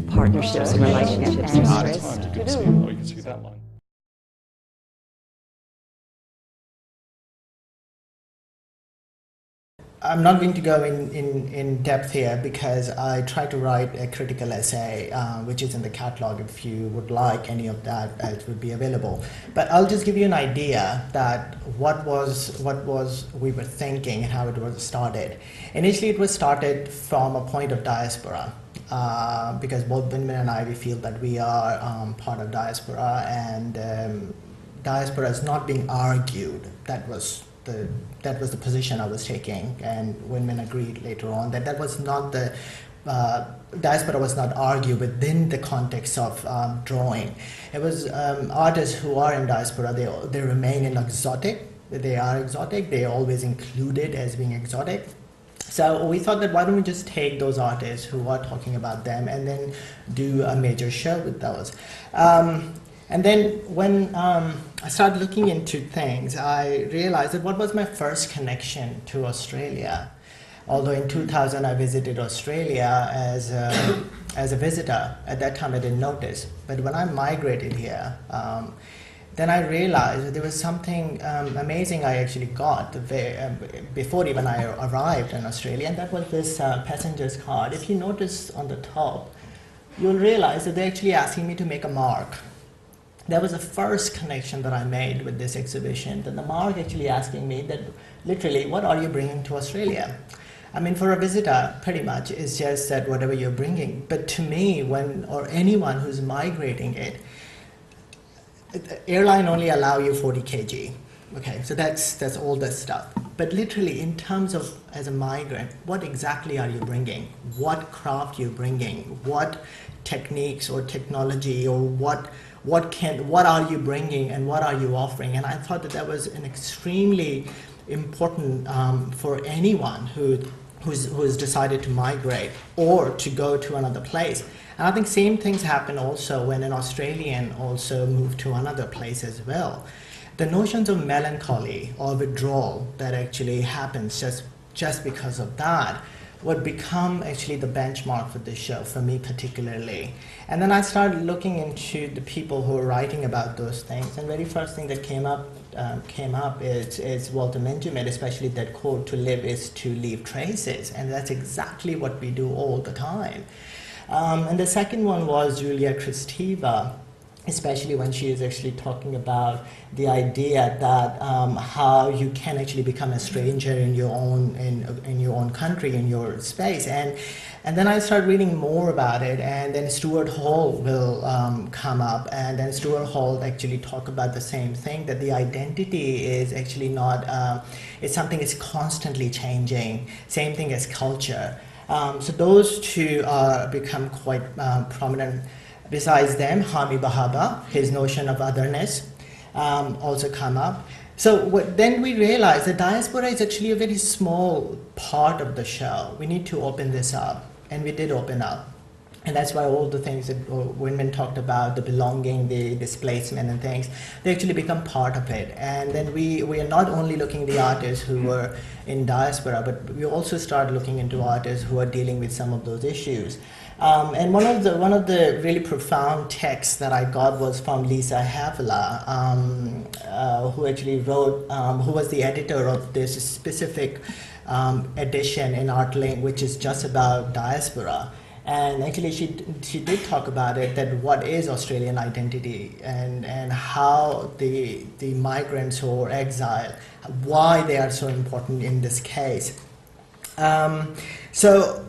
Partnerships and relationships You artist. can see that line. I'm not going to go in depth here because I tried to write a critical essay, which is in the catalog. If you would like any of that, it would be available. But I'll just give you an idea that what we were thinking and how it was started. Initially, it was started from a point of diaspora. Because both Binman and I, we feel that we are part of diaspora, and diaspora is not being argued. That was the position I was taking, and Winman agreed later on that was not the diaspora was not argued within the context of drawing. It was artists who are in diaspora. They remain in exotic. They are exotic. They are always included as being exotic. So we thought that why don't we just take those artists who are talking about them and then do a major show with those. And then when I started looking into things, I realized that what was my first connection to Australia? Although in 2000 I visited Australia as a visitor. At that time I didn't notice. But when I migrated here, then I realized that there was something amazing I actually got before even I arrived in Australia, and that was this passenger's card. If you notice on the top, you'll realize that they're actually asking me to make a mark. That was the first connection that I made with this exhibition, that the mark actually asking me that literally, what are you bringing to Australia? I mean, for a visitor, pretty much, it's just that whatever you're bringing. But to me, or anyone who's migrating it, airline only allow you 40 kg. Okay, so that's all that stuff. But literally, in terms of as a migrant, what exactly are you bringing? What craft you're bringing? What techniques or technology or what are you bringing and what are you offering? And I thought that was an extremely important for anyone who's decided to migrate or to go to another place. And I think same things happen also when an Australian also moved to another place as well. The notions of melancholy or withdrawal that actually happens just because of that would become actually the benchmark for this show, for me particularly. And then I started looking into the people who are writing about those things, and very first thing that came up is Walter Benjamin, especially that quote, "To live is to leave traces," and that's exactly what we do all the time. And the second one was Julia Kristeva, especially when she is actually talking about the idea that how you can actually become a stranger in your own country, in your space. And then I started reading more about it, and then Stuart Hall will come up, and then Stuart Hall actually talk about the same thing, that the identity is actually not, it's something that's constantly changing, same thing as culture. So those two become quite prominent. Besides them, Hami Bahaba, his notion of otherness, also come up. So then we realized that diaspora is actually a very small part of the show. We need to open this up, and we did open up. And that's why all the things that Winman talked about, the belonging, the displacement and things, they actually become part of it. And then we are not only looking at the artists who were in diaspora, but we also start looking into artists who are dealing with some of those issues. And one of the really profound texts that I got was from Lisa Havila, who actually wrote, who was the editor of this specific edition in ArtLink, which is just about diaspora. And actually, she did talk about it, that what is Australian identity, and how the migrants who are exiled, why they are so important in this case. So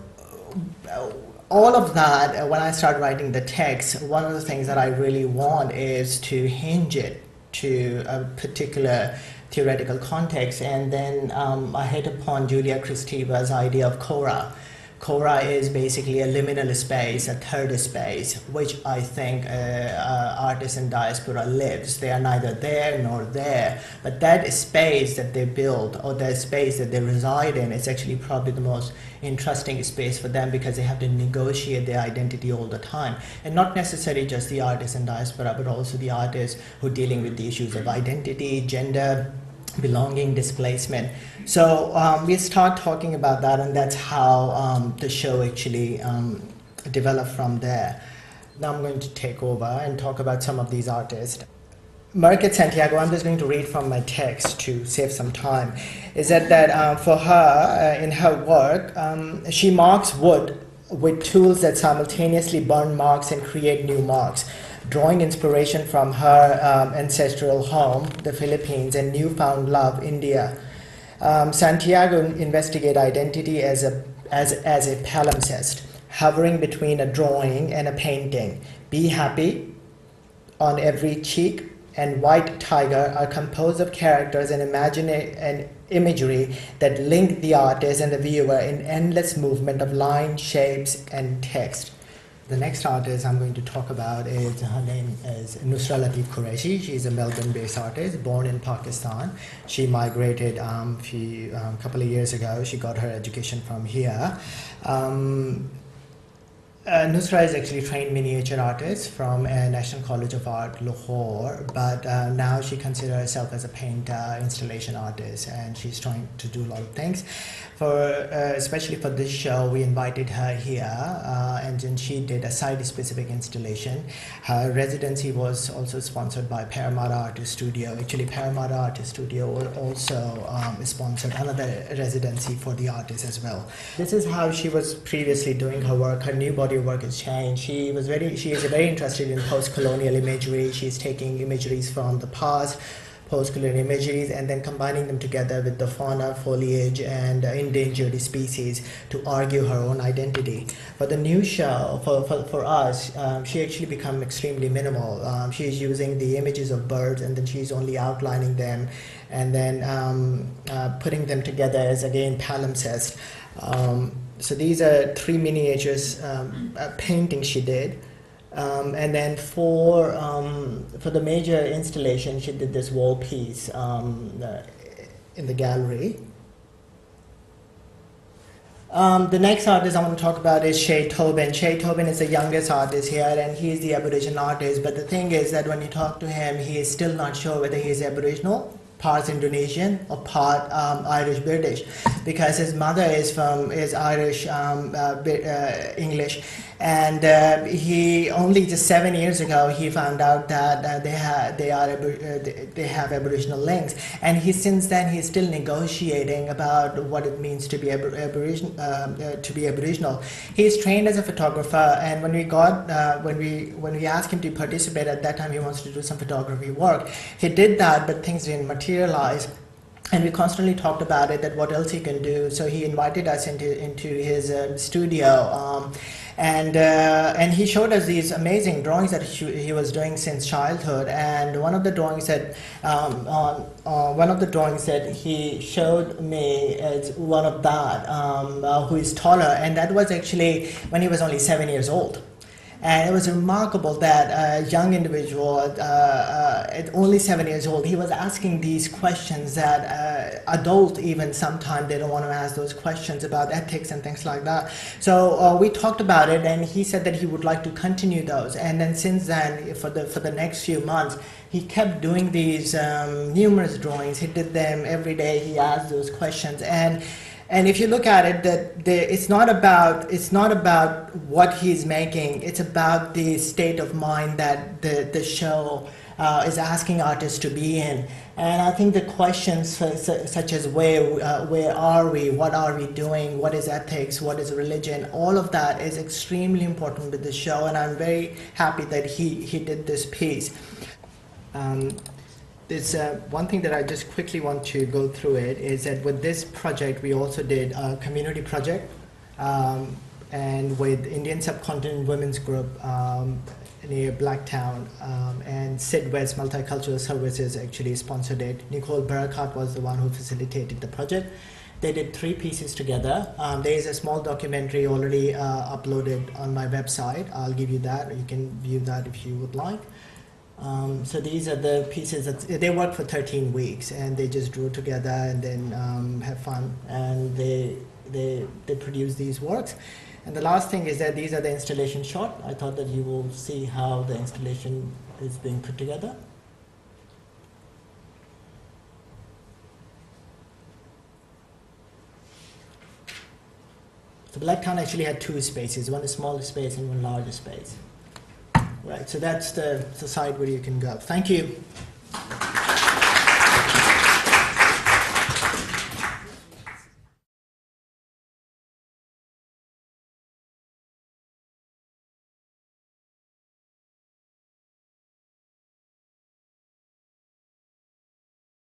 all of that, when I start writing the text, one of the things that I really want is to hinge it to a particular theoretical context. And then I hit upon Julia Kristeva's idea of Cora. Cora is basically a liminal space, a third space, which I think artists in diaspora lives. They are neither there nor there, but that space that they build, or that space that they reside in, is actually probably the most interesting space for them, because they have to negotiate their identity all the time. And not necessarily just the artists in diaspora, but also the artists who are dealing with the issues of identity, gender, belonging, displacement. So we start talking about that, and that's how the show actually developed from there. Now I'm going to take over and talk about some of these artists. Margaret Santiago, I'm just going to read from my text to save some time, is that for her, in her work, she marks wood with tools that simultaneously burn marks and create new marks, drawing inspiration from her ancestral home, the Philippines, and newfound love, India. Santiago investigates identity as a palimpsest, hovering between a drawing and a painting. Be happy on every cheek and white tiger are composed of characters and imagery that link the artist and the viewer in endless movement of line, shapes, and text. The next artist I'm going to talk about is, her name is Nusra Latif Qureshi. She's a Melbourne-based artist, born in Pakistan. She migrated a couple of years ago. She got her education from here. Nusra is actually a trained miniature artist from National College of Art, Lahore, but now she considers herself as a painter, installation artist, and she's trying to do a lot of things. Especially for this show, we invited her here, and then she did a site-specific installation. Her residency was also sponsored by Parramatta Artist Studio. Actually, Parramatta Artist Studio also sponsored another residency for the artist as well. This is how she was previously doing her work. Her new body of work has changed. She is very interested in post-colonial imagery. She's taking imageries from the past, post-colonial imageries, and then combining them together with the fauna, foliage, and endangered species to argue her own identity. For the new show, for us, she actually become extremely minimal. She's using the images of birds, and then she's only outlining them, and then putting them together as, again, palimpsest. So these are 3 miniatures paintings she did. And then for the major installation, she did this wall piece in the gallery. The next artist I want to talk about is Shay Tobin. Shay Tobin is the youngest artist here, and he's the Aboriginal artist. But the thing is that when you talk to him, he is still not sure whether he's Aboriginal, part Indonesian, or part Irish-British, because his mother is Irish English, and he only just 7 years ago he found out that they have Aboriginal links, and since then he's still negotiating about what it means to be Aboriginal. He's trained as a photographer, and when we asked him to participate at that time, he wants to do some photography work. He did that, but things didn't materialize. And we constantly talked about it, that what else he can do. So he invited us into his studio, and he showed us these amazing drawings that he was doing since childhood. And one of the drawings that he showed me is one of that who is taller, and that was actually when he was only 7 years old. And it was remarkable that a young individual, at only 7 years old, he was asking these questions that adults even sometimes they don't want to ask those questions about ethics and things like that. So we talked about it, and he said that he would like to continue those. And then since then, for the next few months, he kept doing these numerous drawings. He did them every day. He asked those questions, and if you look at it, it's not about what he's making. It's about the state of mind that the show is asking artists to be in. And I think the questions such as where are we, what are we doing, what is ethics, what is religion, all of that is extremely important with the show. And I'm very happy that he did this piece. There's one thing that I just quickly want to go through it is that with this project we also did a community project and with Indian Subcontinent Women's Group near Blacktown, and Sid West Multicultural Services actually sponsored it. Nicole Barakat was the one who facilitated the project. They did 3 pieces together. There is a small documentary already uploaded on my website. I'll give you that. You can view that if you would like. So these are the pieces that they worked for 13 weeks, and they just drew together and then have fun, and they produce these works. And the last thing is that these are the installation shot. I thought that you will see how the installation is being put together. So Blacktown actually had two spaces, one smaller space and one larger space. Right, so that's the site where you can go. Thank you.